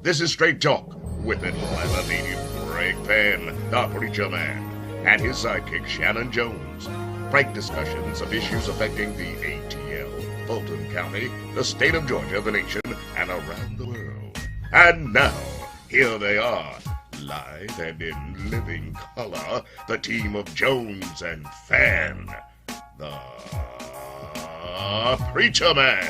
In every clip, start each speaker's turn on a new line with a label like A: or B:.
A: This is Straight Talk with Atlanta native Greg Fann, the Preacher Man, and his sidekick Shanan Jones. Frank discussions of issues affecting the ATL, Fulton County, the state of Georgia, the nation, and around the world. And now, here they are, live and in living color, the team of Jones and Fann, the Preacher Man.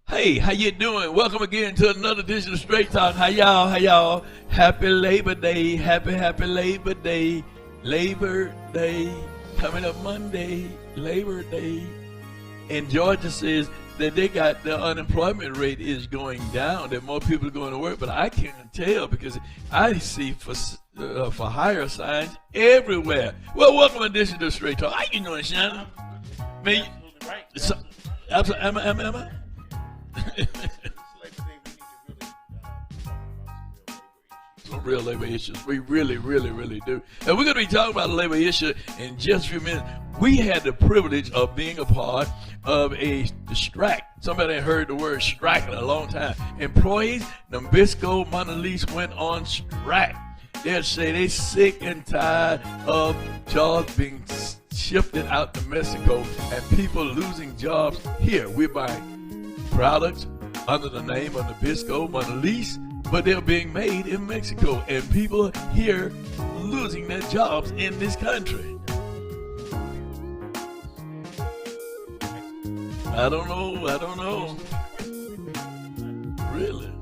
B: Hey, how you doing? Welcome again to another edition of Straight Talk. How y'all? Happy Labor Day. Happy Labor Day. Labor Day. Coming up Monday, Labor Day. And Georgia says that they got the unemployment rate is going down, that more people are going to work, but I can't tell because I see for higher signs everywhere. Well, welcome edition to Straight Talk. How you doing, Shanan? Man, absolutely right. So, am I? Some real labor issues. We really do. And we're going to be talking about a labor issue in just a few minutes. We had the privilege of being a part of a strike. Somebody heard the word strike in a long time. Employees, Nabisco, Mondelez went on strike. They'll say they sick and tired of jobs being shifted out to Mexico and people losing jobs here. We're buying products under the name of Nabisco, Mondelez, but they're being made in Mexico, and people here losing their jobs in this country. I don't know. Really?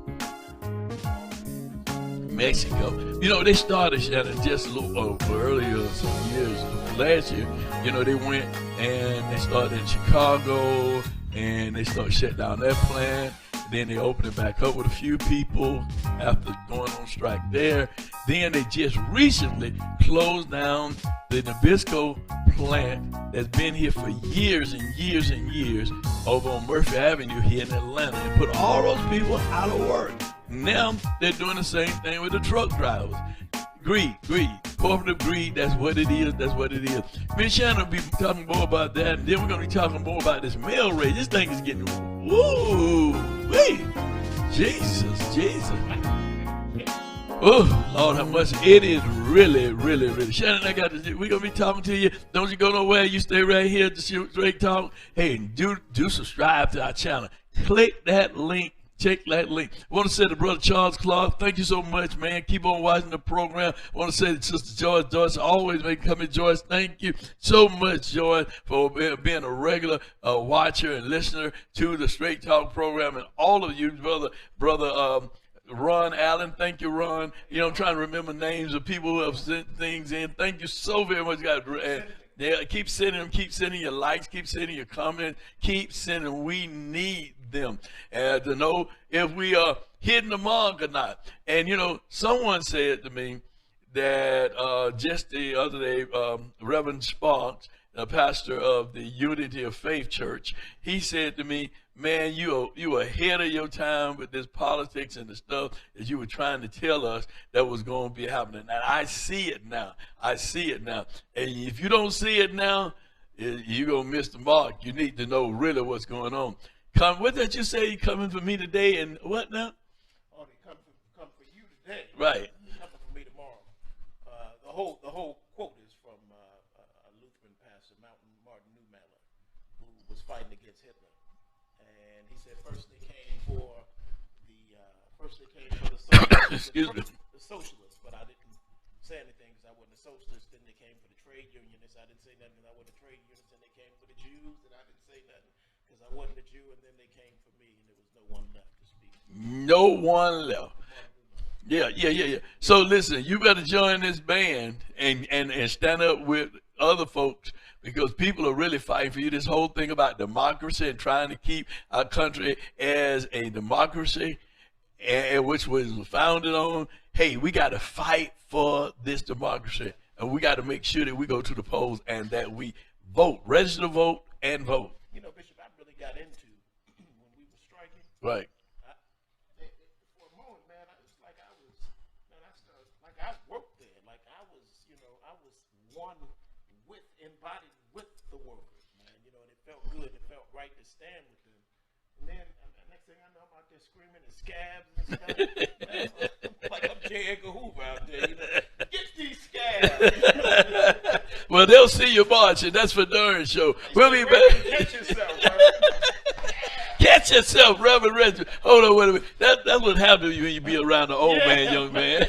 B: Mexico. You know, they started Shanan just a little earlier, some years last year. You know, they went and they started in Chicago, and they started shut down their plant. Then they opened it back up with a few people after going on strike there. Then they just recently closed down the Nabisco plant that's been here for years and years and years over on Murphy Avenue here in Atlanta, and put all those people out of work. Now they're doing the same thing with the truck drivers. Greed. Corporate greed, that's what it is. Me and Shannon will be talking more about that, and then we're going to be talking more about this mail rate. This thing is getting, wait, Jesus. Oh, Lord, how much it is really. Shannon, we're going to be talking to you. Don't you go nowhere. You stay right here to Straight Talk. Hey, do subscribe to our channel. Click that link. Check that link. I want to say to Brother Charles Clark, thank you so much, man. Keep on watching the program. I want to say to Sister Joyce, always make coming, Joyce. Thank you so much, Joyce, for being a regular watcher and listener to the Straight Talk program. And all of you, Brother Ron Allen, thank you, Ron. You know, I'm trying to remember names of people who have sent things in. Thank you so very much, guys. And yeah, keep sending them. Keep sending your likes. Keep sending your comments. Keep sending. We need them to know if we are hitting the mark or not. And you know, someone said to me that just the other day, Reverend Sparks, the pastor of the Unity of Faith Church, he said to me, man, you were ahead of your time with this politics and the stuff that you were trying to tell us that was going to be happening. And I see it now. And if you don't see it now, you're going to miss the mark. You need to know really what's going on. What did you say? You coming for me today and what now?
C: Oh, they come for you today.
B: Right.
C: Coming for me tomorrow. The whole quote is from a Lutheran pastor, Martin Newmaller, who was fighting against Hitler, and he said first they came for the socialists.
B: Excuse me.
C: The socialists, but I didn't say anything because I wasn't a socialist. Then they came for the trade unionists. I didn't say nothing because I wasn't a trade unionist. Then they came for the Jews, and I didn't say nothing because I wasn't a Jew, and then they came for me, and there was no one left to speak.
B: No one left. Yeah. So listen, you better join this band and stand up with other folks, because people are really fighting for you. This whole thing about democracy and trying to keep our country as a democracy, and which was founded on, hey, we got to fight for this democracy, and we got to make sure that we go to the polls and that we vote, register to vote, and vote.
C: You know, Bishop, I really got into when we were striking.
B: Right.
C: For a moment, man, it's like I worked there. Like I was one embodied with the workers, man. You know, and it felt good. It felt right to stand with them. And then next thing I know, I'm out there screaming and scabs and stuff.
B: Well, they'll see you marching. That's for darn sure. We'll be back.
C: Catch yourself, bro.
B: Catch yourself, Reverend Reggie. Hold on, wait a minute. That's what happens when you be around the old man, young man.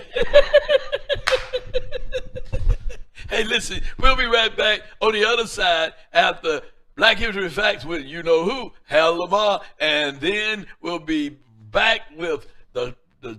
B: Hey, listen, we'll be right back on the other side after Black History Facts with you know who, Hal Lamar, and then we'll be back with the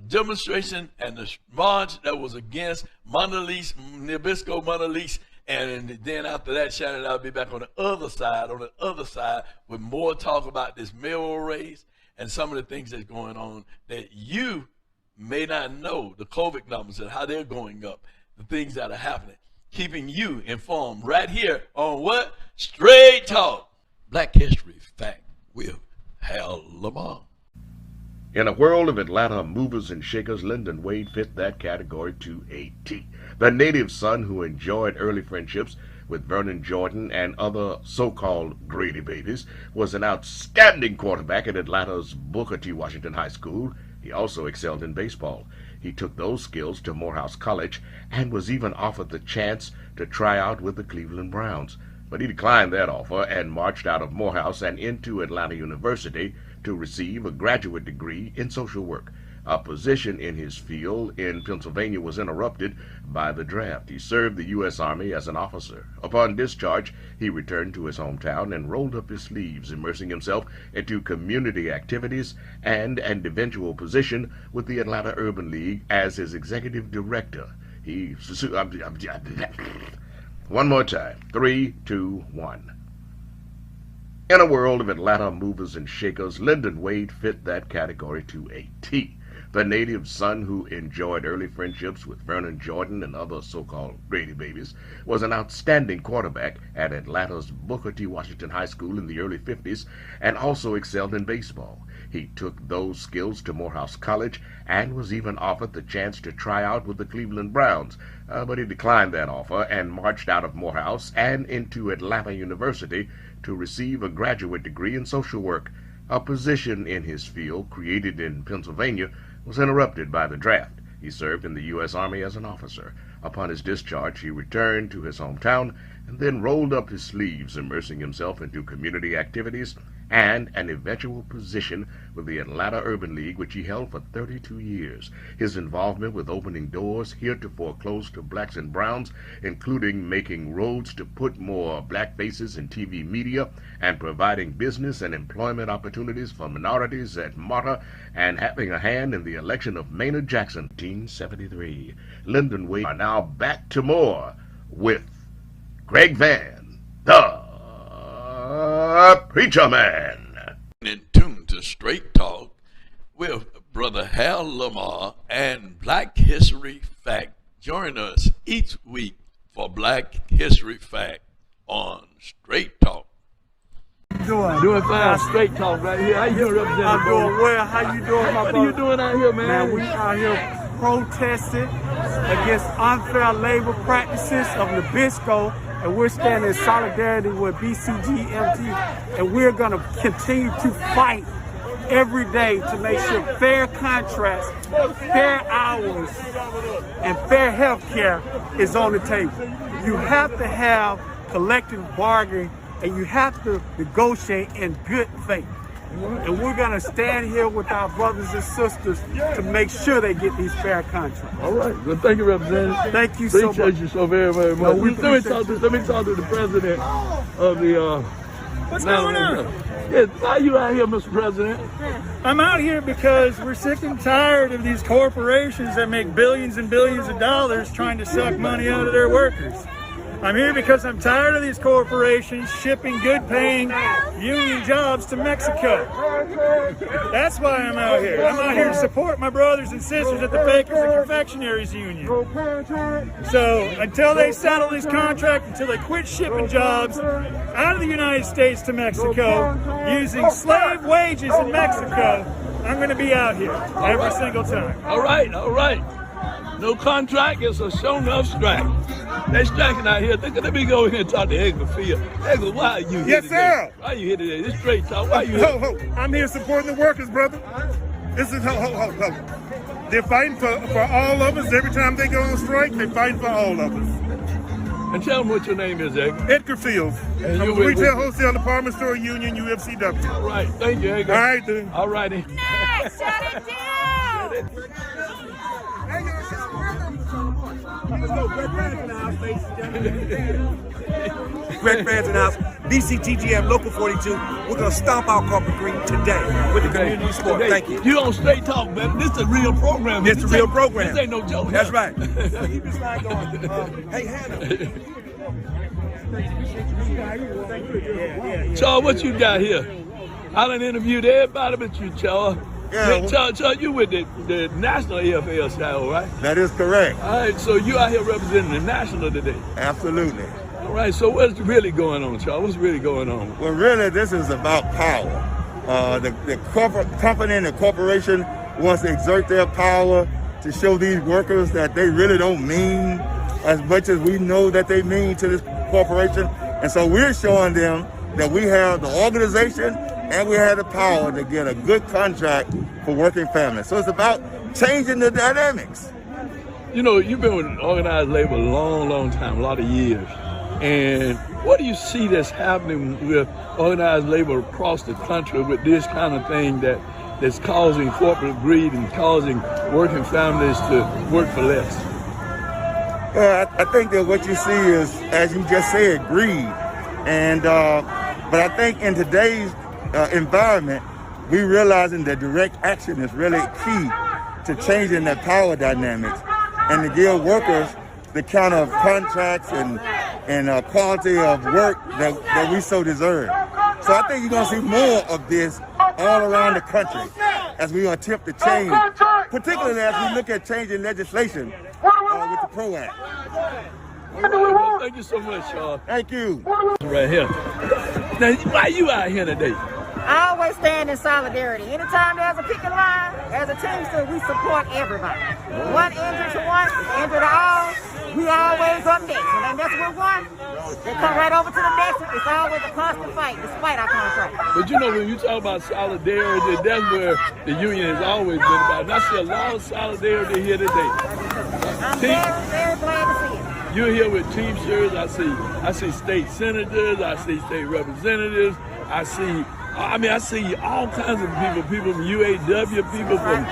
B: demonstration and the march that was against Nabisco Mondelez. And then after that, Shanan, I'll be back on the other side with more talk about this mayoral race and some of the things that's going on that you may not know, the COVID numbers and how they're going up, the things that are happening, keeping you informed right here on what? Straight Talk, Black History Fact with Hal Lamar.
A: In a world of Atlanta movers and shakers, Lyndon Wade fit that category to a T. The native son who enjoyed early friendships with Vernon Jordan and other so-called Grady babies was an outstanding quarterback at Atlanta's Booker T. Washington High School. He also excelled in baseball. He took those skills to Morehouse College and was even offered the chance to try out with the Cleveland Browns. But he declined that offer and marched out of Morehouse and into Atlanta University to receive a graduate degree in social work. A position in his field in Pennsylvania was interrupted by the draft. He served the U.S. Army as an officer. Upon discharge, he returned to his hometown and rolled up his sleeves, immersing himself into community activities and an eventual position with the Atlanta Urban League as his executive director. One more time. 3, 2, 1. In a world of Atlanta movers and shakers, Lyndon Wade fit that category to a T. The native son who enjoyed early friendships with Vernon Jordan and other so-called Grady babies was an outstanding quarterback at Atlanta's Booker T. Washington High School in the early 50s and also excelled in baseball. He took those skills to Morehouse College and was even offered the chance to try out with the Cleveland Browns, but he declined that offer and marched out of Morehouse and into Atlanta University to receive a graduate degree in social work. A position in his field, created in Pennsylvania, was interrupted by the draft. He served in the U.S. Army as an officer. Upon his discharge, he returned to his hometown and then rolled up his sleeves, immersing himself into community activities and an eventual position with the Atlanta Urban League, which he held for 32 years. His involvement with opening doors heretofore closed to blacks and browns, including making roads to put more black faces in TV media and providing business and employment opportunities for minorities at Marta, and having a hand in the election of Maynard Jackson in 1973. Lyndon Wade are now back to more with Greg Fann, the Preacher Man.
B: In tune to Straight Talk with Brother Hal Lamar and Black History Fact. Join us each week for Black History Fact on Straight Talk. Doing fine. Straight Talk right here. How you doing, Representative?
D: I'm doing well. How you doing, my brother?
B: What are you doing out here, man?
D: Man, we out here protesting against unfair labor practices of Nabisco, and we're standing in solidarity with BCGMT, and we're going to continue to fight every day to make sure fair contracts, fair hours, and fair health care is on the table. You have to have collective bargaining, and you have to negotiate in good faith. And we're going to stand here with our brothers and sisters to make sure they get these fair contracts.
B: All right. Well, thank you, Representative.
D: Thank you so much.
B: Appreciate you so very, very much.
D: No,
B: Let me talk to the president of the...
E: What's going on?
B: Yeah, why are you out here, Mr. President?
E: I'm out here because we're sick and tired of these corporations that make billions and billions of dollars trying to suck money out of their workers. I'm here because I'm tired of these corporations shipping good-paying union jobs to Mexico. That's why I'm out here. I'm out here to support my brothers and sisters at the Bakers and Confectionaries Union. So until they settle this contract, until they quit shipping jobs out of the United States to Mexico using slave wages in Mexico, I'm going to be out here every single time.
B: All right, all right. No contract, it's a show enough strike. They striking out here. Let me go here and talk to Edgar Field. Edgar, why are you here
F: Yes,
B: today?
F: sir.
B: Why are you here today? This Straight Talk. Why are you here?
F: I'm here supporting the workers, brother. This is They're fighting for all of us. Every time they go on strike, they're fighting for all of us.
B: And tell them what your name is, Edgar.
F: Edgar Fields.
B: And
F: I'm
B: you
F: a
B: with-
F: retail wholesale department store union, UFCW.
B: All right, thank you, Edgar.
F: All right, then.
B: All righty.
G: Nice, shut it down.
H: Greg fans in the house, BCTGM Local 42. We're going to stomp out Corporate Green today with the community sport.
B: Okay.
H: Thank you.
B: You don't straight talk, man. This is a real program.
H: It's a real program.
B: This ain't no joke.
H: That's
B: huh?
H: right. Keep this line going. Hey, Hannah.
B: Charles, what you got here? I done interviewed everybody but you, Charles.
F: Yeah.
B: Charles, you with the national AFL show, right?
F: That is correct.
B: All right, so you out here representing the national today.
F: Absolutely.
B: All right, so what's really going on, Charles? What's really going on?
F: Well, really, this is about power. The corporate company and the corporation wants to exert their power to show these workers that they really don't mean as much as we know that they mean to this corporation. And so we're showing them that we have the organization and we have the power to get a good contract for working families. So it's about changing the dynamics.
B: You know, you've been with organized labor a long, long time, a lot of years. And what do you see that's happening with organized labor across the country with this kind of thing that's causing corporate greed and causing working families to work for less?
F: Well, I think that what you see is, as you just said, greed. And but I think in today's environment, we realizing that direct action is really key to changing that power dynamics and to give workers the kind of contracts and quality of work that we so deserve. So I think you're going to see more of this all around the country as we attempt to change, particularly as we look at changing legislation with the PRO Act.
B: Well, thank you so much, Charles.
F: Thank you.
B: Right here. Now, why you out here today?
G: I always stand in solidarity. Anytime there's a picket line, as a teamster, we support everybody. One injured to one is injured to all. We always up next. When they mess with one, they come right over to the next one. It's always a constant fight, despite our contract.
B: But you know, when you talk about solidarity, that's where the union has always been about. And I see a lot of solidarity here today.
G: I'm very, very glad to see it.
B: You're here with Teamsters. I see state senators. I see state representatives. I see all kinds of people from UAW, people from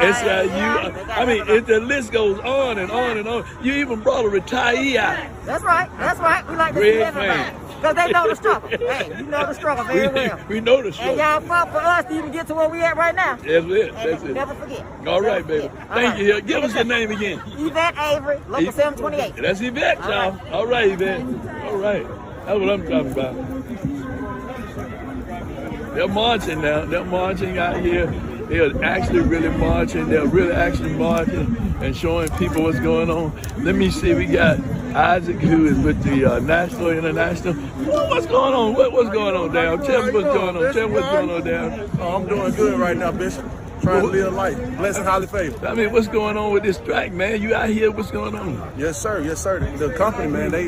B: SIU. I mean, the list goes on and on and on. You even brought a retiree out.
G: That's right. That's right. We like to see everybody. Because they know the struggle. Hey, you know the struggle very well.
B: We know the struggle.
G: And y'all fought for us to even get to where we at right now.
B: That's it.
G: And
B: That's it.
G: never forget.
B: All right, baby. Thank you. Give us your name again.
G: Yvette Avery, Local 728.
B: That's Yvette, y'all. All right, Yvette. All right. That's what I'm talking about. They're marching now. They're marching out here. They're actually really marching. They're really actually marching and showing people what's going on. Let me see. We got Isaac, who is with the National International. What's going on? What's going on down? Tell me what's going on. Tell me what's going on down.
C: Oh, I'm doing good right now, Bishop. Trying to live life. Blessed and highly favored.
B: I mean, what's going on with this strike, man? You out here? What's going on?
C: Yes, sir. Yes, sir. The company, man, they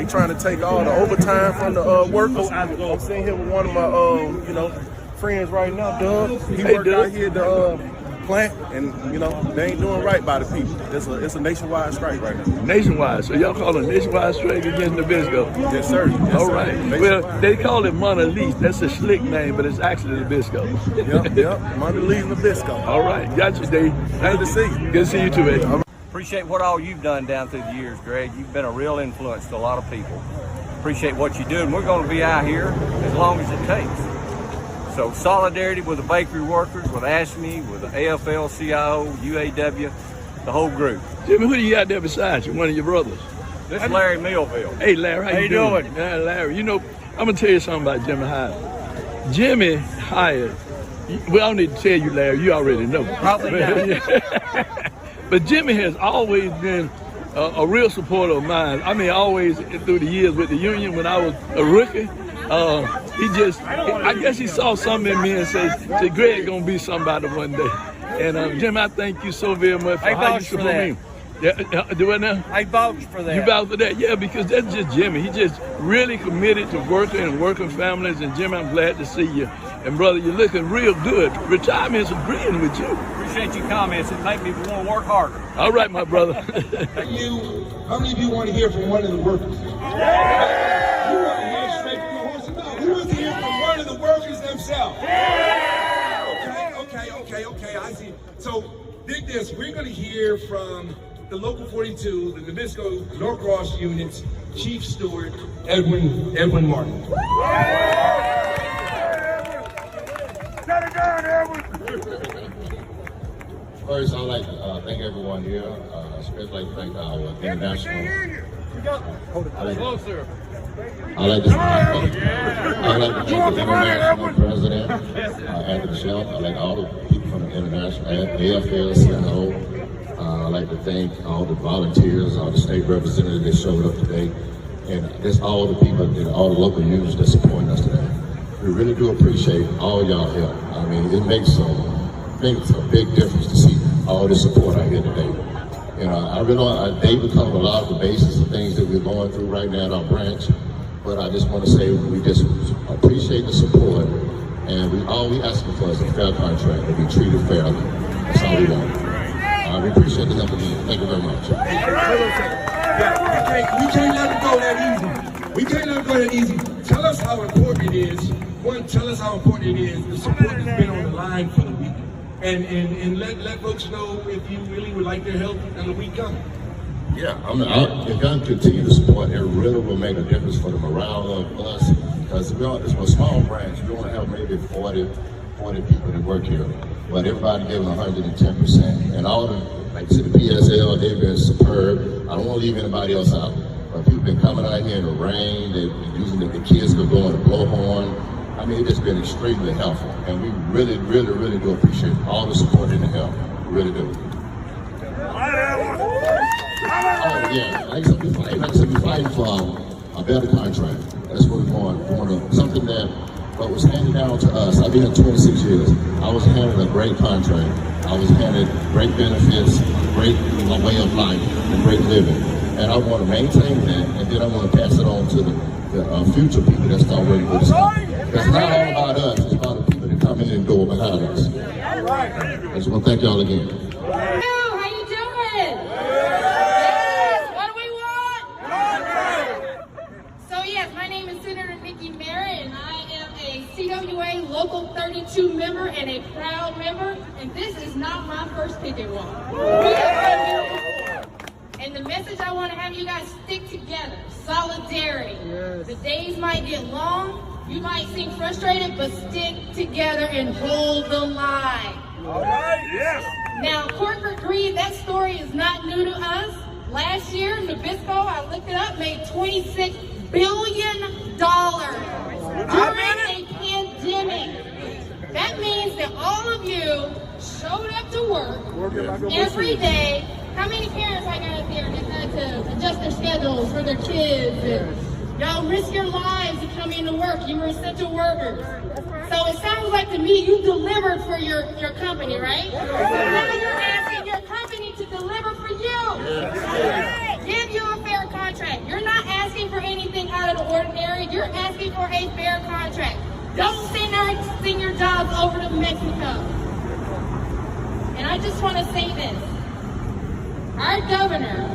C: trying to take all the overtime from the workers. I'm sitting here with one of my friends right now, Doug. He
B: Hey,
C: worked
B: Doug.
C: out here at the plant, and they ain't doing right by the people. It's a nationwide strike right now.
B: Nationwide. So y'all call it nationwide strike against Nabisco?
C: Yes, sir. Yes,
B: All
C: sir.
B: right.
C: Nationwide.
B: Well, they call it Monolith. That's a slick name, but it's actually Nabisco.
C: Yep. Monday leaving Nabisco.
B: All right. Got you, Dave.
C: Good to see you.
B: Good to see you too, man.
I: Appreciate what all you've done down through the years, Greg. You've been a real influence to a lot of people. Appreciate what you do, and we're going to be out here as long as it takes. So solidarity with the bakery workers, with ASME, with the AFL-CIO, UAW, the whole group.
B: Jimmy, who do you got there beside you? One of your brothers?
I: This is Larry Millville.
B: Hey, Larry, how you doing? Yeah, Larry. You know, I'm going to tell you something about Jimmy Hyde. Jimmy hired, well, I don't need to tell you, Larry, you already know.
I: Probably not.
B: But Jimmy has always been a real supporter of mine. I mean, always through the years with the union when I was a rookie. I guess he saw something in me and said, Greg gonna be somebody one day. And Jim, I thank you so very much for how you support me. Yeah, do what now?
I: I vouch for that.
B: You vouch for that? Yeah, because that's just Jimmy. He's just really committed to working and working families. And Jimmy, I'm glad to see you. And brother, you're looking real good. Retirement's agreeing with you.
I: Appreciate your comments. It make me want to work harder.
B: All right, my brother.
J: How many of you want to hear from one of the workers? Yeah. You want to hear straight from the horse's mouth. Who wants to hear from one of the workers themselves? Yeah. Okay, I see. So, dig this. We're going to hear from the Local 42, the Nabisco Norcross Unit's Chief Steward, Edwin Martin.
F: Shut it down, Edwin!
K: First, I'd like to thank everyone here. Especially like to thank our international. I'd like to thank the international president, Anthony Shelf. I'd like all the people from the international, AFL, CNO. I'd like to thank all the volunteers, all the state representatives that showed up today, and just all the people, all the local units that supporting us today. We really do appreciate all y'all help. I mean, it makes a big difference to see all the support out here today. You know, I realize David covered a lot of the basis of things that we're going through right now at our branch, but I just want to say we just appreciate the support, and all we asking for is a fair contract, to be treated fairly. That's all we want. We appreciate the help again. Thank you very much.
J: We can't let it go that easy. We can't let it go that easy. Tell us how important it is. One, tell us how important it is. The support has been on the line for the week. And let folks know if you really would like their help in the week coming.
K: Yeah, if y'all continue to support, it really will make a difference for the morale of us. Because it's a small branch. You only have maybe 40 people that work here. But everybody giving 110%. And all the, like I said, the PSL, they've been superb. I don't want to leave anybody else out. But people been coming out here in the rain. They've been using the kids are going to blowhorn. I mean, it's just been extremely helpful. And we really, really, really do appreciate all the support and the help. We really do. Oh, yeah. Like I said, we're fighting for a better contract. That's what we're going to, something that was handed down to us. I've been here 26 years. I was handed a great contract. I was handed great benefits, great way of life, and great living. And I want to maintain that, and then I want to pass it on to the future people that start working with us. It's not all about us, it's about the people that come in and go behind us. I just want to thank y'all again.
L: How you doing? Yes, what do we want? So yes, my name is Senator Nikki Merritt, and I am a CWA Local 32 member and a proud member, and this is not my first picket walk. And the message I want to have you guys stick together, solidarity. Yes. The days might get long, you might seem frustrated, but stick together and hold the line.
J: All right, yes.
L: Now, corporate greed, that story is not new to us. Last year, Nabisco, I looked it up, made $26 billion during a pandemic. That means that all of you showed up to work every day. How many parents I got up here that had to adjust their schedules for their kids? And y'all risk your lives to come into work. You were essential workers. So it sounds like to me you delivered for your company, right? So now you're asking your company to deliver for you. Give you a fair contract. You're not asking for anything out of the ordinary. You're asking for a fair contract. Don't send your jobs over to Mexico. And I just want to say this. Our governor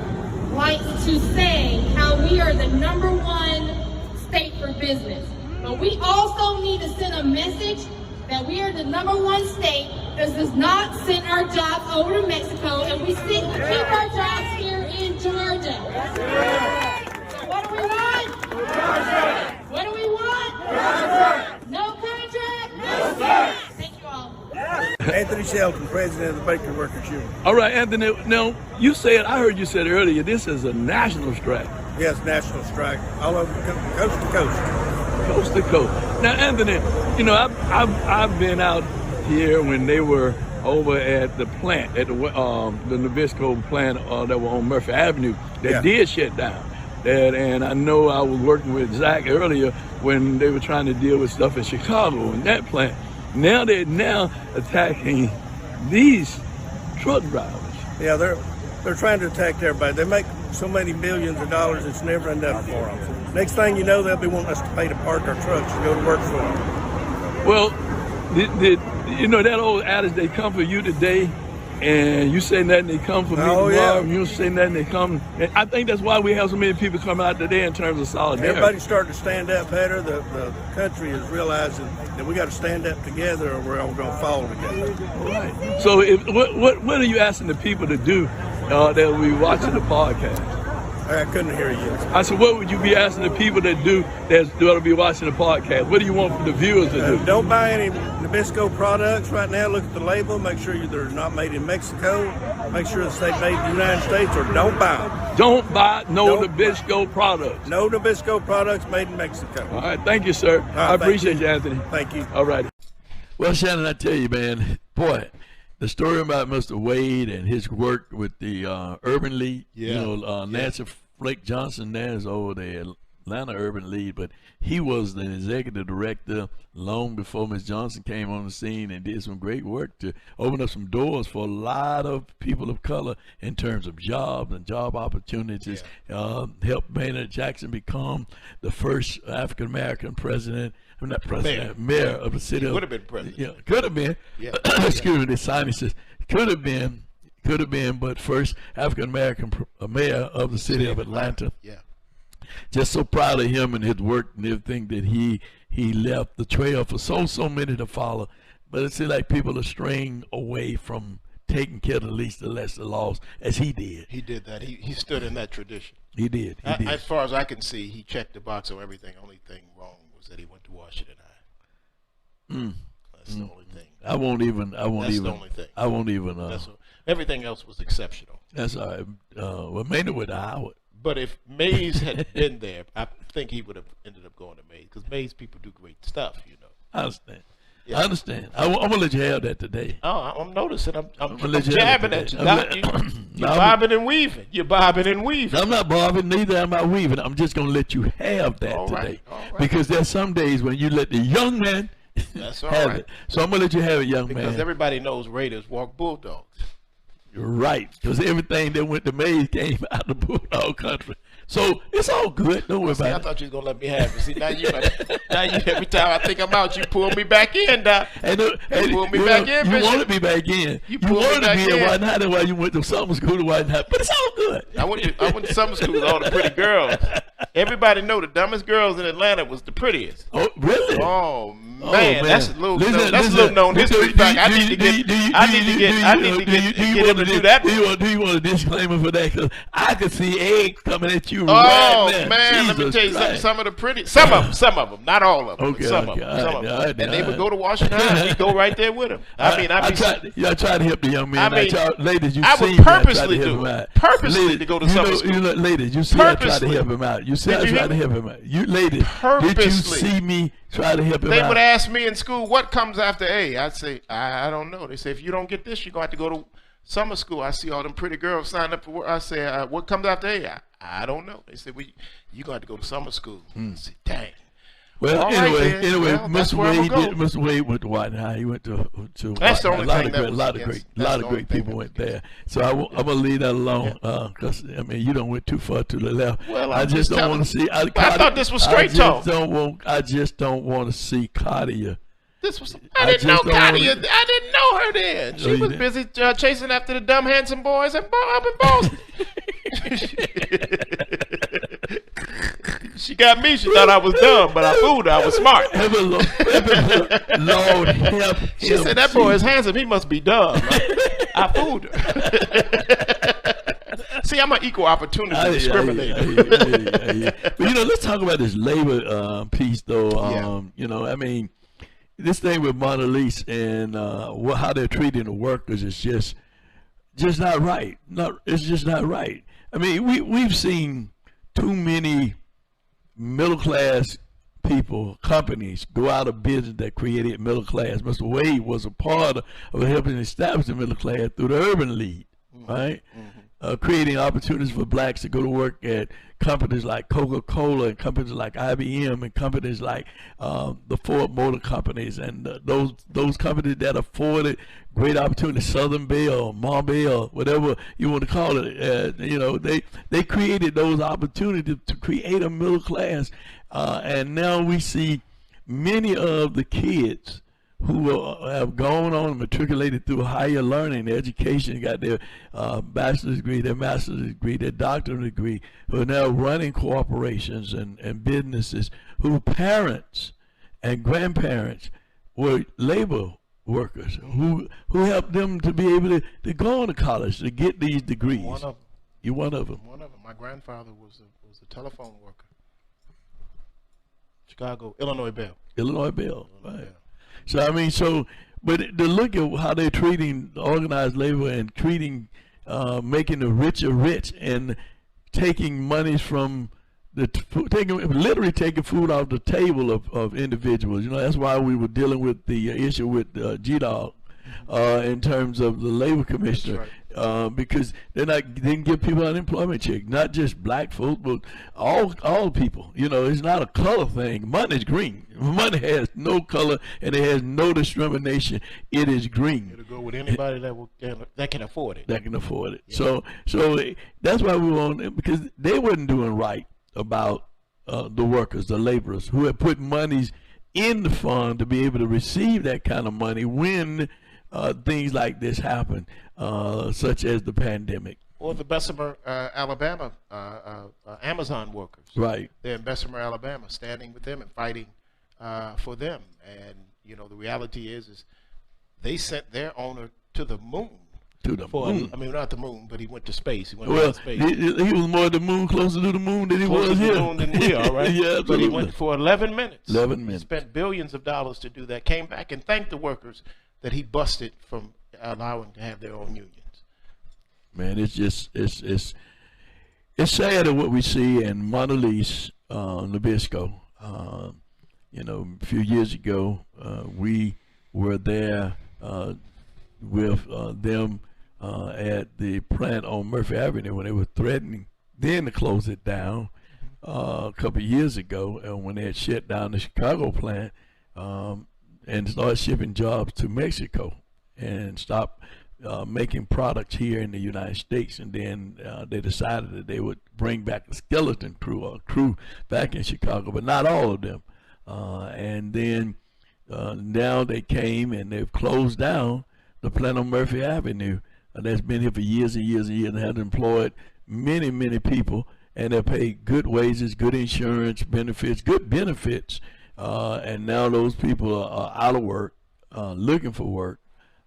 L: likes to say how we are the #1 state for business. But we also need to send a message that we are the #1 state that does not send our jobs over to Mexico, and we keep our jobs here in Georgia. So what do we want? What do we want? No contract? Thank you all.
C: Anthony Shelton, president of the Bakery Workers Union.
B: All right, Anthony. Now, I heard you said earlier, this is a national strike.
C: Yes, national strike, all over coast to coast.
B: Coast to coast. Now, Anthony, I've been out here when they were over at the plant, at the Nabisco plant that were on Murphy Avenue, that did shut down. And I know I was working with Zach earlier when they were trying to deal with stuff in Chicago in that plant. Now they're attacking these truck drivers.
C: Yeah, they're trying to attack everybody. They make so many millions of dollars, it's never enough for them. Next thing you know, they'll be wanting us to pay to park our trucks and go to work for them.
B: Well, You know that old adage, they come for you today, and you say nothing, they come for me tomorrow.
E: Yeah.
B: And you say nothing, they come. And I think that's why we have so many people coming out today in terms of solidarity.
E: Everybody's starting to stand up better. The country is realizing that we got to stand up together, or we're all going to fall together.
B: Right. So, what are you asking the people to do that will be watching the podcast?
E: I couldn't hear you.
B: I said, what would you be asking the people that do that's going to be watching the podcast? What do you want for the viewers to do?
E: Don't buy any Nabisco products right now. Look at the label. Make sure they're not made in Mexico. Make sure that they're made in the United States, or don't buy them.
B: Don't buy Nabisco products.
E: No Nabisco products made in Mexico.
B: All right. Thank you, sir. I appreciate you, Anthony.
E: Thank you.
B: All right. Well, Shanan, I tell you, man, boy, the story about Mr. Wade and his work with the Urban League, Nancy Flake Johnson there is over the Atlanta Urban League, but he was the executive director long before Ms. Johnson came on the scene and did some great work to open up some doors for a lot of people of color in terms of jobs and job opportunities. Helped Maynard Jackson become the first African-American president. Not president, mayor of the city.
C: Could have been president.
B: Yeah, could have been.
C: Yeah.
B: Excuse me, the scientist could have been, but first African American mayor of the city of Atlanta.
C: Yeah.
B: Just so proud of him and his work and everything that he left the trail for so many to follow. But it seems like people are straying away from taking care of the least, the less, the lost, as he did.
C: He did that. He stood in that tradition.
B: He did.
C: As far as I can see, he checked the box on everything. Only thing wrong was that he went to Washington High. That's the only thing.
B: I won't even.
C: The only thing.
B: I won't even.
C: Everything else was exceptional.
B: That's all right. Well, Maynard went to Howard.
C: But if Mays had been there, I think he would have ended up going to Mays, because Mays people do great stuff, you know.
B: I understand. Yeah. I understand. I'm gonna let you have that today.
C: Oh, I'm noticing. I'm
B: let you
C: jabbing at you, Doc. You're bobbing and weaving. You're bobbing and weaving.
B: I'm not bobbing, neither am I weaving. I'm just gonna let you have that today, because there's some days when you let the young man have it. So I'm gonna let you have it, young man.
C: Because everybody knows Raiders walk Bulldogs.
B: You're right, because everything that went to Mays came out of Bulldog country. So it's all good. Don't worry about it.
C: I thought you was gonna let me have it. See, now you every time I think I'm out, you pull me back in, Doc. You pull me back in,
B: You wanted me back in. You wanted to be in. Why not? That's why you went to summer school to why not? But it's all good.
C: I went to summer school with all the pretty girls. Everybody know the dumbest girls in Atlanta was the prettiest.
B: Oh, really?
C: Oh man, that's a little known history fact. I need to get him to do that.
B: Do you want a disclaimer for that? Because I could see eggs coming at you.
C: Oh man, let me tell you something. Some of the pretty, some of them, not all of them.
B: Okay,
C: some of them. And they would go to Washington. We go right there with them.
B: I try to help the young man. Ladies, you
C: I
B: see,
C: would purposely do it. Purposely to go to summer school.
B: Ladies, you see, I try to help him out. You see, I try to help him out. You ladies, did you see me try to help him out?
C: They would ask me in school, what comes after A? I'd say, I don't know. They say, if you don't get this, you're going to have to go to summer school. I see all them pretty girls sign up for work. I say, what comes after A? I don't know. They said, well, you're going to have to go to summer school. I say, dang.
B: Well, anyway, Mr. Wade went to White High. He went to
C: that's the only thing
B: a lot of great people went there. So I'm gonna leave that alone, because I mean, you don't went too far to the left.
C: Well,
B: I just don't want to see. I
C: thought this was straight talk.
B: I just don't want to see Claudia.
C: I didn't know Claudia. I didn't know her then. She was busy chasing after the dumb handsome boys up in Boston. She got me. She thought I was dumb, but I fooled her. I was smart.
B: Lord help.
C: She said, that boy is handsome. He must be dumb. I fooled her. See, I'm an equal opportunity discriminator.
B: But, let's talk about this labor piece, though. I mean, this thing with Monalise and how they're treating the workers is just not right. It's just not right. I mean, we've seen too many middle class people, companies go out of business that created middle class. Mr. Wade was a part of helping establish the middle class through the Urban League, right? Creating opportunities for blacks to go to work at companies like Coca-Cola and companies like IBM and companies like the Ford Motor Companies and those companies that afforded great opportunities, Southern Bell, Marbell, whatever you want to call it. They created those opportunities to create a middle class, and now we see many of the kids who have gone on and matriculated through higher learning, education, got their bachelor's degree, their master's degree, their doctorate degree, who are now running corporations and businesses, who parents and grandparents were labor workers, who helped them to be able to go on to college to get these degrees.
C: One of them.
B: You're one of them.
C: One of them. My grandfather was a telephone worker. Chicago, Illinois Bell.
B: Illinois Bell, right. So, I mean, but to look at how they're treating organized labor and treating, making the richer rich and taking monies from literally taking food off the table of individuals. You know, that's why we were dealing with the issue with G-Dog in terms of the labor commissioner. Because they didn't give people unemployment check, not just black folks, but all people. You know, it's not a color thing. Money is green. Money has no color and it has no discrimination. It is green.
C: It'll go with anybody that can afford it.
B: That can afford it. Yeah. So that's why we want, because they wasn't doing right about the workers, the laborers, who had put monies in the fund to be able to receive that kind of money when things like this happen, such as the pandemic.
C: Or the Bessemer, Alabama, Amazon workers.
B: Right.
C: They're in Bessemer, Alabama, standing with them and fighting for them. And, you know, the reality is they sent their owner to the moon.
B: To the moon.
C: I mean, not the moon, but he went to space. He went
B: to
C: space.
B: He was more the moon, closer to the moon than he was here.
C: Closer to the moon than we are, right?
B: Yeah, absolutely.
C: But he went for 11 minutes.
B: 11 minutes.
C: He spent billions of dollars to do that. Came back and thanked the workers that he busted from allowing to have their own unions.
B: Man, it's just it's sad at what we see in Mondelez, Nabisco. You know, a few years ago, we were there with them at the plant on Murphy Avenue when they were threatening then to close it down a couple of years ago, and when they had shut down the Chicago plant and started shipping jobs to Mexico and stopped making products here in the United States. And then they decided that they would bring back a skeleton crew, or a crew back in Chicago, but not all of them. And then now they came and they've closed down the plant on Murphy Avenue. That's been here for years and years and years, and has employed many, many people, and they pay good wages, good insurance, benefits, good benefits. And now those people are out of work, looking for work,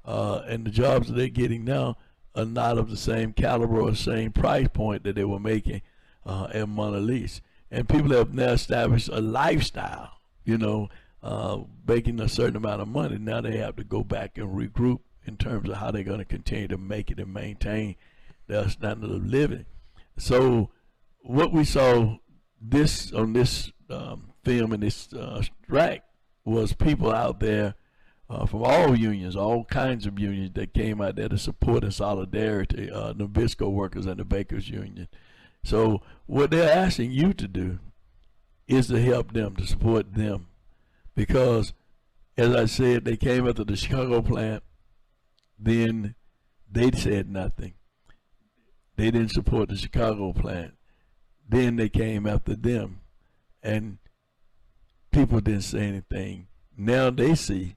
B: and the jobs that they're getting now are not of the same caliber or same price point that they were making at Mondelez. And people have now established a lifestyle, you know, making a certain amount of money. Now they have to go back and regroup in terms of how they're going to continue to make it and maintain their standard of living. So what we saw on this film and this strike was people out there from all unions, all kinds of unions, that came out there to support in solidarity the Nabisco workers and the Bakers Union. So what they're asking you to do is to help them, to support them, because as I said, they came after the Chicago plant, then they said nothing. They didn't support the Chicago plant. Then they came after them, and people didn't say anything. Now they see,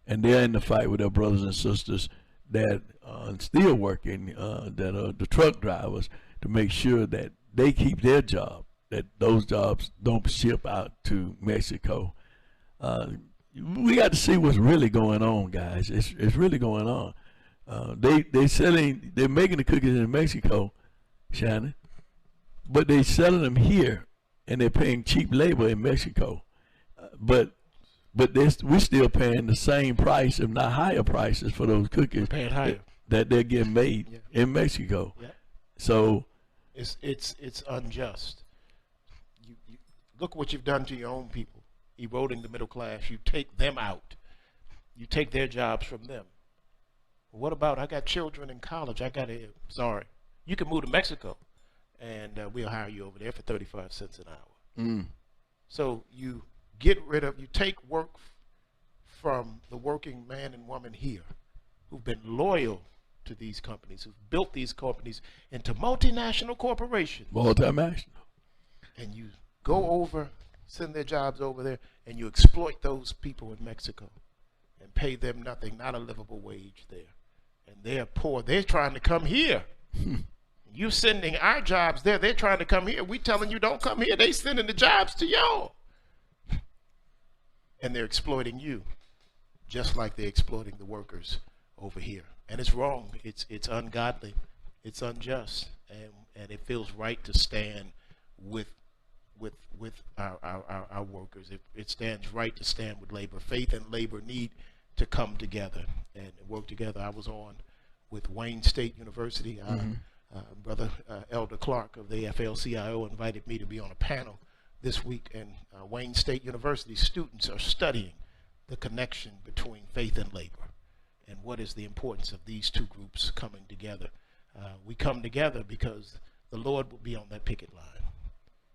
B: and they're in the fight with their brothers and sisters that are still working, that are the truck drivers, to make sure that they keep their job, that those jobs don't ship out to Mexico. We got to see what's really going on, guys. It's really going on. They're making the cookies in Mexico, Shanan, but they're selling them here, and they're paying cheap labor in Mexico. But we're still paying the same price, if not higher prices, for those cookies that they're getting made in Mexico.
C: Yeah.
B: So
C: it's unjust. You look what you've done to your own people, eroding the middle class. You take them out. You take their jobs from them. What about, I got children in college. Sorry. You can move to Mexico, and we'll hire you over there for 35 cents an hour. So you take work from the working man and woman here who've been loyal to these companies, who've built these companies into multinational corporations.
B: Multinational.
C: And you go over, send their jobs over there, and you exploit those people in Mexico. and pay them nothing, not a livable wage there. And they're poor. They're trying to come here. You sending our jobs there. They're trying to come here. We telling you don't come here. They sending the jobs to y'all. And they're exploiting you, just like they're exploiting the workers over here. And it's wrong. It's ungodly. It's unjust. And it feels right to stand with our workers. It stands right to stand with labor. Faith and labor need to come together and work together. I was on with Wayne State University. Brother Elder Clark of the AFL-CIO invited me to be on a panel this week, and Wayne State University students are studying the connection between faith and labor and what is the importance of these two groups coming together. We come together because the Lord will be on that picket line.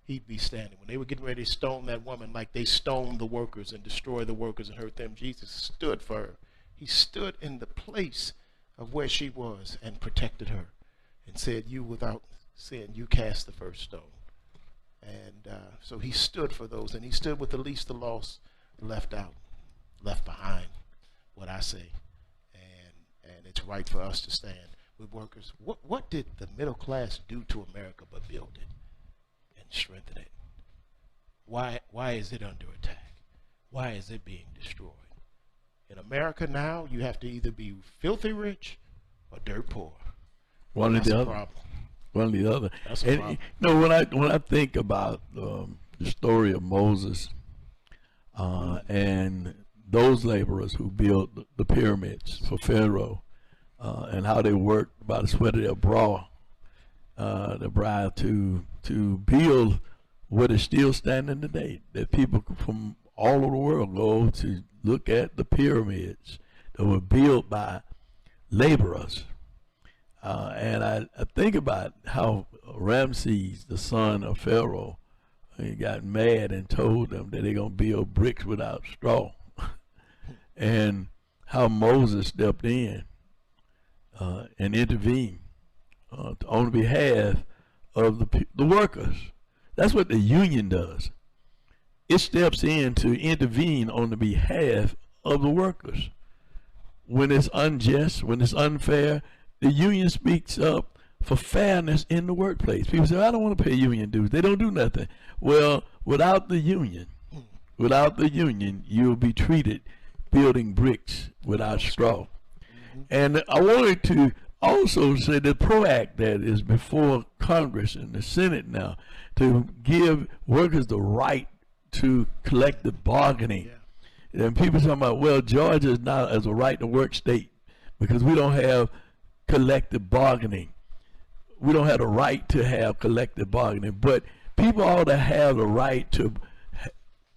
C: He'd be standing. When they were getting ready to stone that woman like they stoned the workers and destroy the workers and hurt them, Jesus stood for her. He stood in the place of where she was and protected her and said, "You without sin, you cast the first stone." And so he stood for those, and he stood with the least, the lost, left out, left behind, what I say. And it's right for us to stand with workers. What did the middle class do to America but build it and strengthen it? Why is it under attack? Why is it being destroyed? In America now, you have to either be filthy rich or dirt poor.
B: One or the other.
C: Problem.
B: One or the other.
C: That's a
B: and
C: problem.
B: you know, when I think about the story of Moses and those laborers who built the pyramids for Pharaoh, and how they worked by the sweat of their brow to build what is still standing today. That people from all over the world go to look at the pyramids that were built by laborers. And I think about how Ramses, the son of Pharaoh, he got mad and told them that they're going to build bricks without straw. And how Moses stepped in and intervened on behalf of the workers. That's what the union does. It steps in to intervene on the behalf of the workers. When it's unjust, when it's unfair, the union speaks up for fairness in the workplace. People say, I don't want to pay union dues. They don't do nothing. Well, without the union, you'll be treated building bricks without straw. And I wanted to also say the PRO Act that is before Congress and the Senate now to give workers the right to collective bargaining. And people talking about, well, Georgia is not as a right to work state because we don't have collective bargaining. We don't have the right to have collective bargaining, but people ought to have the right to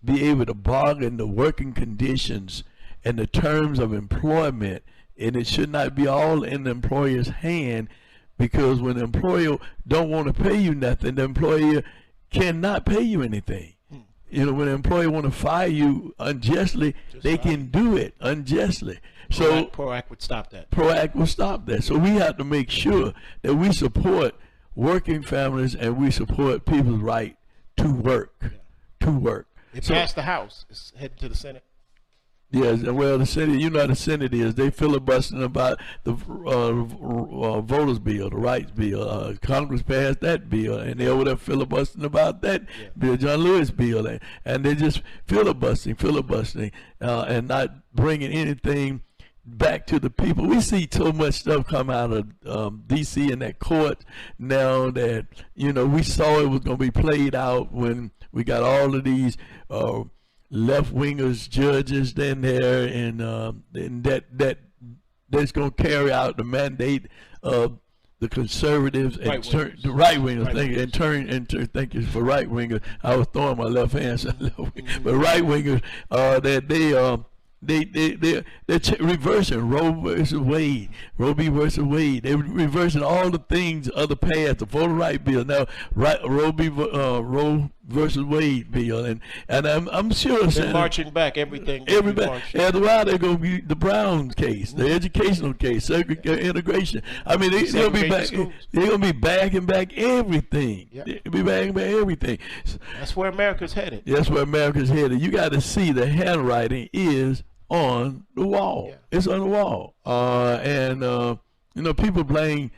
B: be able to bargain the working conditions and the terms of employment, and it should not be all in the employer's hand, because when the employer don't want to pay you nothing, the employer cannot pay you anything. You know, when an employer want to fire you unjustly, they can do it unjustly. So
C: PRO Act would stop that.
B: PRO Act will stop that. So we have to make sure that we support working families and we support people's right to work. To work.
C: It passed the House. It's headed to the Senate.
B: Yes, well, the Senate, you know how the Senate is. They filibustering about the voters bill, the rights bill. Congress passed that bill, and they over there filibustering about that bill, John Lewis bill, and they're just filibustering, and not bringing anything back to the people. We see so much stuff come out of D.C. in that court now that, you know, we saw it was going to be played out when we got all of these left-wingers judges in there, and that's going to carry out the mandate of the conservatives and the right-wingers. Thank you for right-wingers. I was throwing my left hand, so but right-wingers they're reversing Roe versus Wade, Roe v. versus Wade. They're reversing all the things of the past, the voter right bill. Now, Roe versus Wade bill, and I'm sure
C: they're marching back everything.
B: Everybody, and while they're going to be the Brown case, the educational case, integration. I mean, they're going to be back. They're going to be backing back everything. They'll be backing back everything.
C: That's where America's headed.
B: That's where America's headed. You got to see the handwriting is on the wall.
C: Yeah.
B: It's on the wall. People blame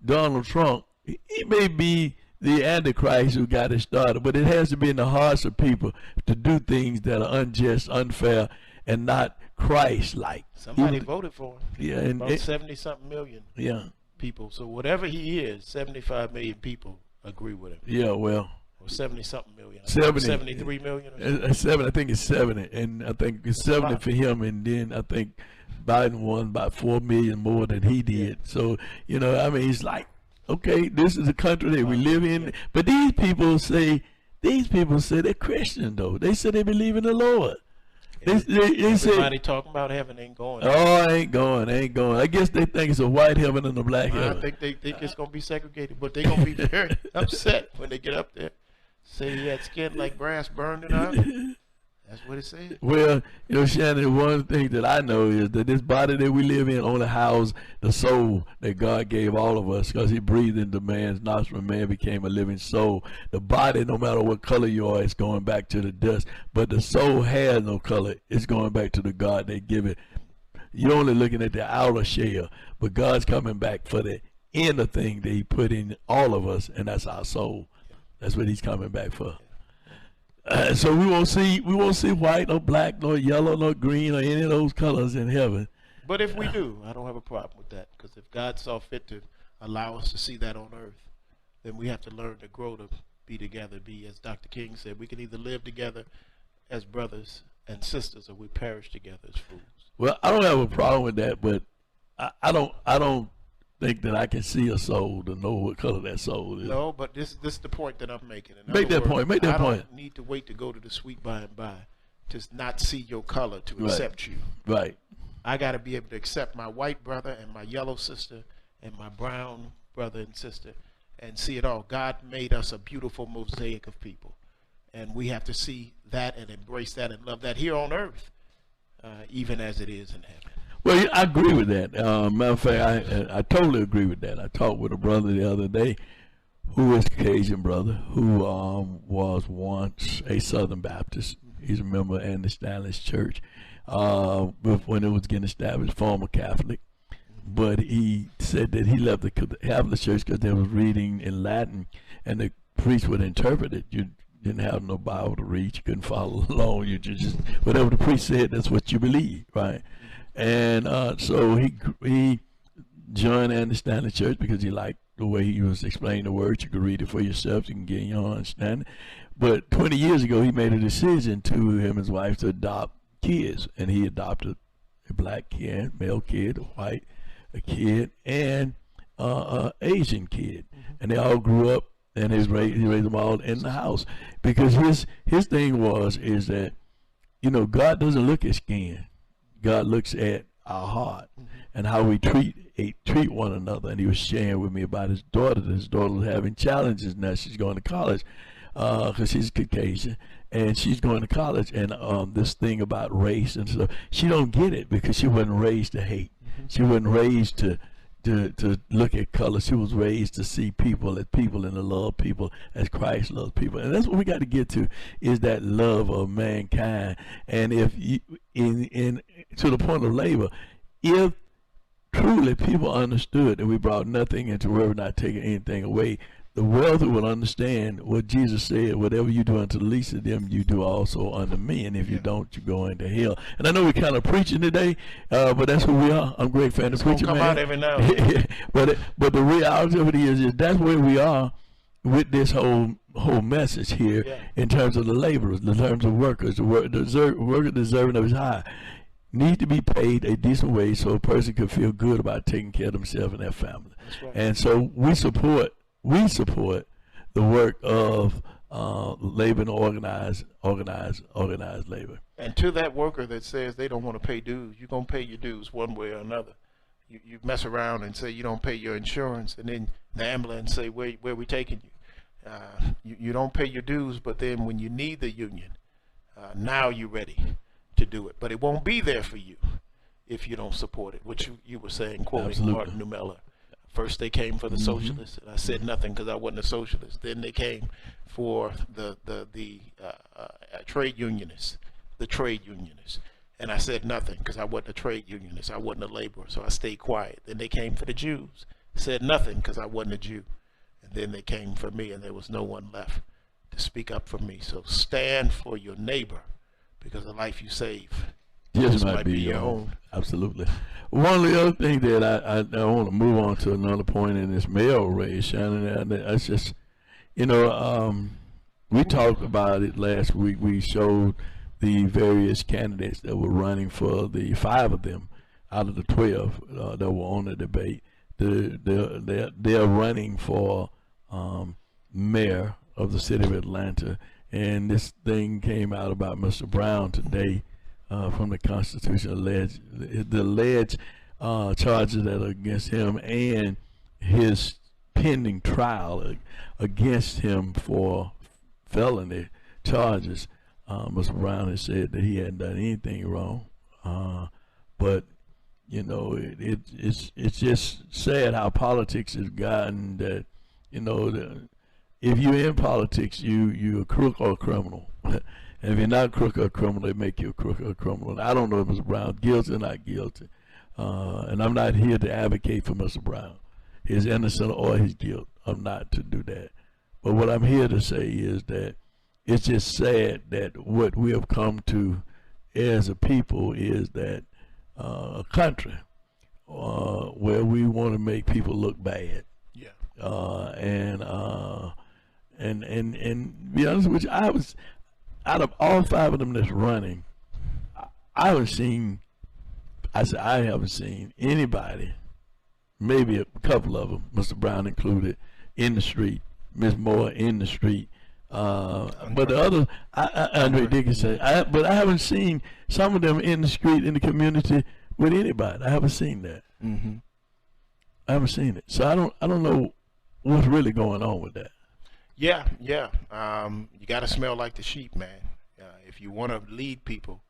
B: Donald Trump. He may be the Antichrist who got it started, but it has to be in the hearts of people to do things that are unjust, unfair, and not Christ-like.
C: Somebody voted for him.
B: Yeah, and
C: about 70-something million.
B: Yeah.
C: People. So whatever he is, 75 million people agree with him.
B: Yeah, well.
C: Or 70-something million.
B: 73
C: million.
B: I think it's 70, and I think it's 70 for him, and then I think Biden won about 4 million more than he did. So it's like, okay, this is the country that we live in. But these people say they're Christian though. They say they believe in the Lord. They
C: Everybody talking about heaven ain't going.
B: Oh, ain't going. I guess they think it's a white heaven and a black heaven.
C: I think they think it's gonna be segregated, but they're gonna be very upset when they get up there. Say he had skin like brass burned in out. That's what it said.
B: Well, Shannon, one thing that I know is that this body that we live in only houses the soul that God gave all of us, because he breathed into man's nostril and man became a living soul. The body, no matter what color you are, is going back to the dust. But the soul has no color. It's going back to the God that give it. You're only looking at the outer shell, but God's coming back for the inner thing that he put in all of us, and that's our soul. That's what he's coming back for. So we won't see white or black nor yellow nor green or any of those colors in heaven.
C: But if we do, I don't have a problem with that, because if God saw fit to allow us to see that on earth, then we have to learn to grow to be together. Be, as Dr. King said, we can either live together as brothers and sisters, or we perish together as fools.
B: Well, I don't have a problem with that, but I don't think that I can see a soul to know what color that soul is.
C: No, but this is the point that I'm making.
B: Make that point.
C: I don't need to wait to go to the sweet by and by to not see your color to accept you.
B: Right.
C: I got to be able to accept my white brother and my yellow sister and my brown brother and sister and see it all. God made us a beautiful mosaic of people, and we have to see that and embrace that and love that here on earth, even as it is in heaven.
B: Well, I agree with that. Matter of fact, I totally agree with that. I talked with a brother the other day who is a Cajun brother who was once a Southern Baptist. He's a member of Andy Stanley's church when it was getting established, former Catholic. But he said that he left the Catholic church because they was reading in Latin, and the priest would interpret it. You didn't have no Bible to read. You couldn't follow along. You just whatever the priest said, that's what you believe, right? And so he joined Andy Stanley Church because he liked the way he was explaining the words. You could read it for yourself. You can get your own understanding. But 20 years ago, he made a decision to him and his wife to adopt kids. And he adopted a black kid, male kid, a white kid, and an Asian kid. And they all grew up, and he raised them all in the house. Because his thing is that, God doesn't look at skin. God looks at our heart and how we treat one another. And he was sharing with me about his daughter. His daughter was having challenges now. She's going to college because she's Caucasian, and she's going to college. And this thing about race and stuff, she don't get it because she wasn't raised to hate. She wasn't raised to look at color. She was raised to see people as people and to love people as Christ loves people. And that's what we got to get to, is that love of mankind. And if to the point of labor, if truly people understood that we brought nothing into the world, not taking anything away, the wealthy will understand what Jesus said: whatever you do unto the least of them, you do also unto me. And if you don't, you go into hell. And I know we're kind of preaching today, but that's who we are. I'm a great fan of preaching, man.
C: Come out every now and then.
B: But the reality of it is that's where we are with this whole message here, in terms of the laborers, in terms of workers. The worker deserving of his hire need to be paid a decent wage so a person can feel good about taking care of themselves and their family. Right. And so we support the work of labor and organized labor.
C: And to that worker that says they don't want to pay dues, you're going to pay your dues one way or another. You mess around and say you don't pay your insurance, and then the ambulance say, where we taking you? You don't pay your dues, but then when you need the union, now you're ready to do it. But it won't be there for you if you don't support it, which you were saying, quoting
B: Absolutely.
C: Martin Numeller. First they came for the socialists, and I said nothing because I wasn't a socialist. Then they came for the trade unionists, And I said nothing because I wasn't a trade unionist. I wasn't a laborer, so I stayed quiet. Then they came for the Jews. Said nothing because I wasn't a Jew. And then they came for me, and there was no one left to speak up for me. So stand for your neighbor, because the life you save
B: just might be your own. Absolutely. One of the other things that I want to move on to another point in this mail race, Shannon, that's just, we talked about it last week. We showed the various candidates that were running for the 5 of them out of the 12 that were on the debate. They're running for mayor of the city of Atlanta, and this thing came out about Mr. Brown today from the Constitution, the alleged charges that are against him and his pending trial against him for felony charges. Mr. Brown has said that he hadn't done anything wrong, but it's just sad how politics has gotten that, if you're in politics, you're a crook or a criminal. And if you're not a crook or a criminal, they make you a crook or a criminal. And I don't know if Mr. Brown's guilty or not guilty. And I'm not here to advocate for Mr. Brown, his innocence or his guilt. I'm not to do that. But what I'm here to say is that it's just sad that what we have come to as a people is that a country where we want to make people look bad.
C: Yeah.
B: And be honest with you, I was, out of all 5 of them that's running, I haven't seen anybody, maybe a couple of them, Mr. Brown included, in the street, Ms. Moore in the street. But the other, Andre Dickinson, but I haven't seen some of them in the street, in the community with anybody. I haven't seen that.
C: Mm-hmm.
B: I haven't seen it. So I don't know what's really going on with that.
C: Yeah. You got to smell like the sheep, man. If you want to lead people,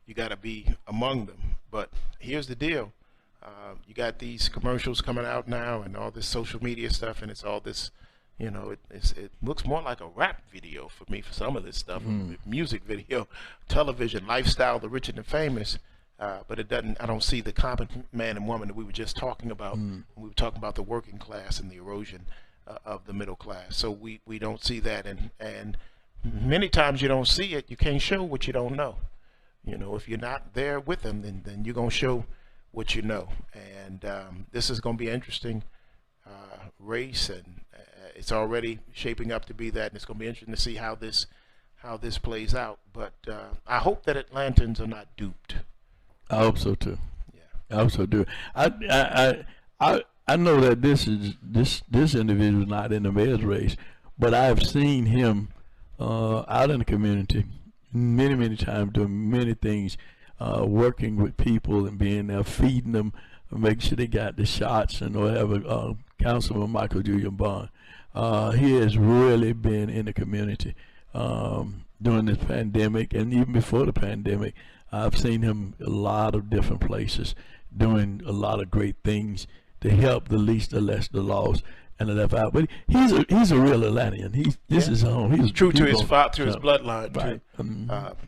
C: you got to be among them. But here's the deal. You got these commercials coming out now and all this social media stuff, and it's all this, it looks more like a rap video for me for some of this stuff, music video, television, lifestyle, the rich and the famous. But it doesn't. I don't see the common man and woman that we were just talking about. When we were talking about the working class and the erosion of the middle class. So we don't see that, and many times you don't see it. You can't show what you don't know. If you're not there with them, then you're gonna show what you know. And this is gonna be an interesting race, and it's already shaping up to be that. And it's gonna be interesting to see how this plays out. But I hope that Atlantans are not duped.
B: I hope so too. Yeah, I hope so too. I know that this individual is not in the mayor's race, but I've seen him out in the community many times doing many things, working with people and being there, feeding them, making sure they got the shots and whatever. Councilman Michael Julian Bond, he has really been in the community during this pandemic, and even before the pandemic. I've seen him a lot of different places doing a lot of great things to help the least, the less, the lost, and the left out. But he's a real Atlantean. This is home. He's
C: true to his bloodline.
B: Right.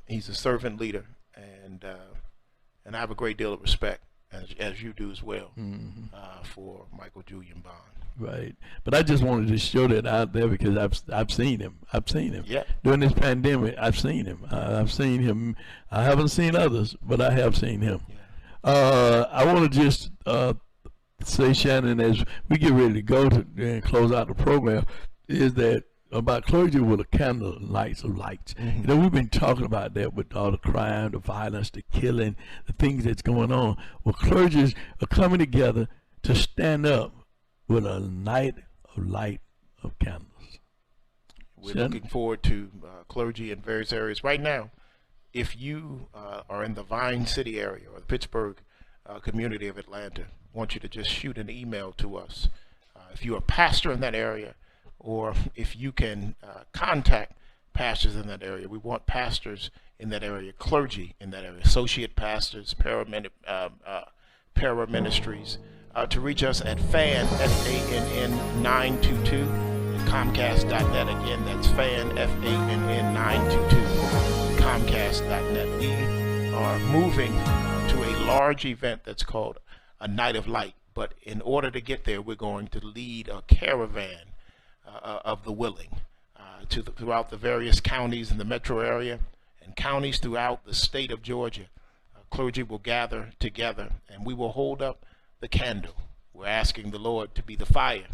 C: He's a servant leader, and I have a great deal of respect, as you do as well, for Michael Julian Bond.
B: Right. But I just wanted to show that out there because I've seen him.
C: Yeah.
B: During this pandemic, I've seen him. I haven't seen others, but I have seen him. Yeah. I want to just say, Shannon, as we get ready to go and close out the program, is that about clergy with a candle lights of lights. We've been talking about that with all the crime, the violence, the killing, the things that's going on. Well, clergy are coming together to stand up with a night of light of candles.
C: We're looking forward to clergy in various areas. Right now, if you are in the Vine City area or the Pittsburgh community of Atlanta, I want you to just shoot an email to us. If you're a pastor in that area, or if you can contact pastors in that area. We want pastors in that area, clergy in that area, associate pastors, paraministries, to reach us at Fann, Fann 922 at Comcast.net. Again, that's Fann, Fann 922 Comcast.net. We are moving to a large event that's called a Night of Light. But in order to get there, we're going to lead a caravan of the willing throughout the various counties in the metro area and counties throughout the state of Georgia. Clergy will gather together and we will hold up the candle. We're asking the Lord to be the fire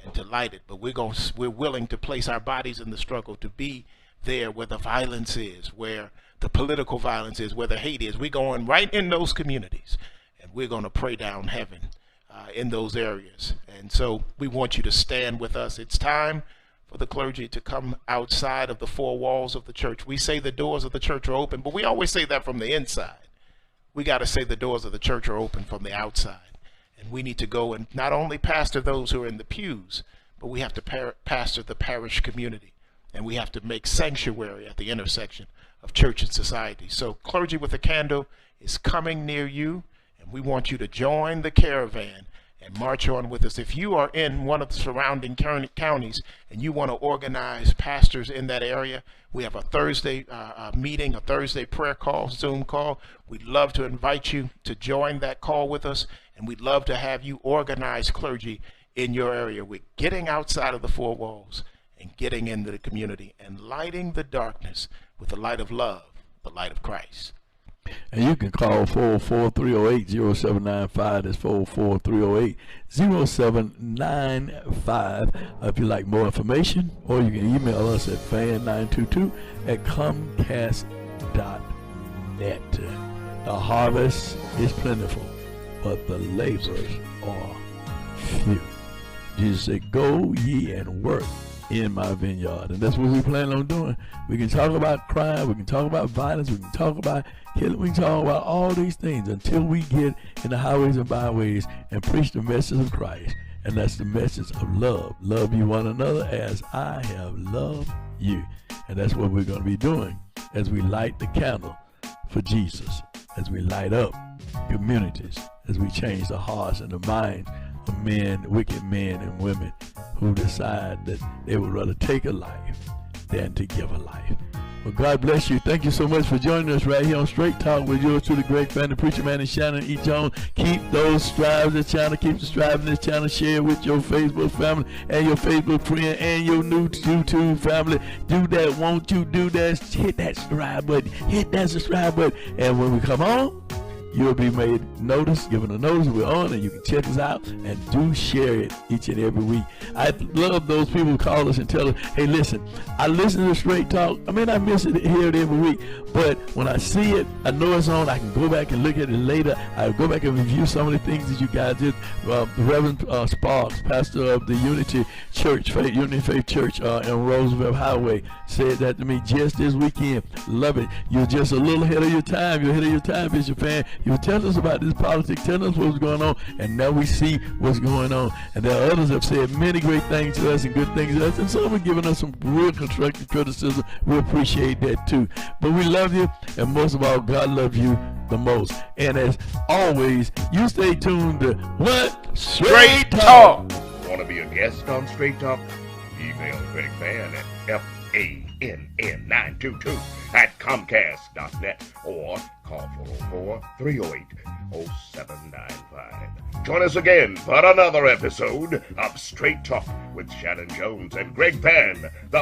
C: and to light it, but we're willing to place our bodies in the struggle to be there where the violence is, where the political violence is, where the hate is. We're going right in those communities and we're going to pray down heaven in those areas. And so we want you to stand with us. It's time for the clergy to come outside of the four walls of the church. We say the doors of the church are open, but we always say that from the inside. We got to say the doors of the church are open from the outside. And we need to go and not only pastor those who are in the pews, but we have to pastor the parish community. And we have to make sanctuary at the intersection of church and society. So Clergy with a Candle is coming near you, and we want you to join the caravan and march on with us. If you are in one of the surrounding counties and you want to organize pastors in that area, we have a Thursday meeting, a Thursday prayer call, Zoom call. We'd love to invite you to join that call with us, and we'd love to have you organize clergy in your area. We're getting outside of the four walls and getting into the community and lighting the darkness with the light of love, the light of Christ.
B: And you can call 44308-0795. That's 44308-0795 if you like more information, or you can email us at fan922@comcast.net. The harvest is plentiful, but the laborers are few. Jesus said, "Go ye and work in my vineyard." And that's what we plan on doing. We can talk about crime, we can talk about violence, we can talk about killing, we can talk about all these things until we get in the highways and byways and preach the message of Christ. And that's the message of love. Love you one another as I have loved you. And that's what we're going to be doing as we light the candle for Jesus, as we light up communities, as we change the hearts and the minds of men, wicked men and women who decide that they would rather take a life than to give a life. Well, God bless you. Thank you so much for joining us right here on Straight Talk with yours truly, Greg Fann, the preacher man, and Shanan E. Jones. Keep those strives this channel. Keep subscribing to this channel. Share it with your Facebook family and your Facebook friend and your new YouTube family. Do that. Won't you do that? Hit that subscribe button. Hit that subscribe button. And when we come on, you'll be made given a notice we're on, and you can check us out and do share it each and every week. I love those people who call us and tell us, hey, listen, I listen to Straight Talk. I mean, I miss it, hear it every week, but when I see it, I know it's on. I can go back and look at it later. I go back and review some of the things that you guys did. Reverend Sparks, pastor of the Unity Church, Unity Faith Church in Roosevelt Highway, said that to me just this weekend. Love it. You're just a little ahead of your time. You're ahead of your time, Bishop Fann. You tell us about this politics, tell us what's going on, and now we see what's going on. And there are others that have said many great things to us and good things to us, and some have given us some real constructive criticism. We appreciate that too. But we love you, and most of all, God loves you the most. And as always, you stay tuned to what?
A: Straight Talk. Want to be a guest on Straight Talk? Email Greg Fann at FANN922@comcast.net or call 404-308-0795. Join us again for another episode of Straight Talk with Shanan Jones and Greg Fann, the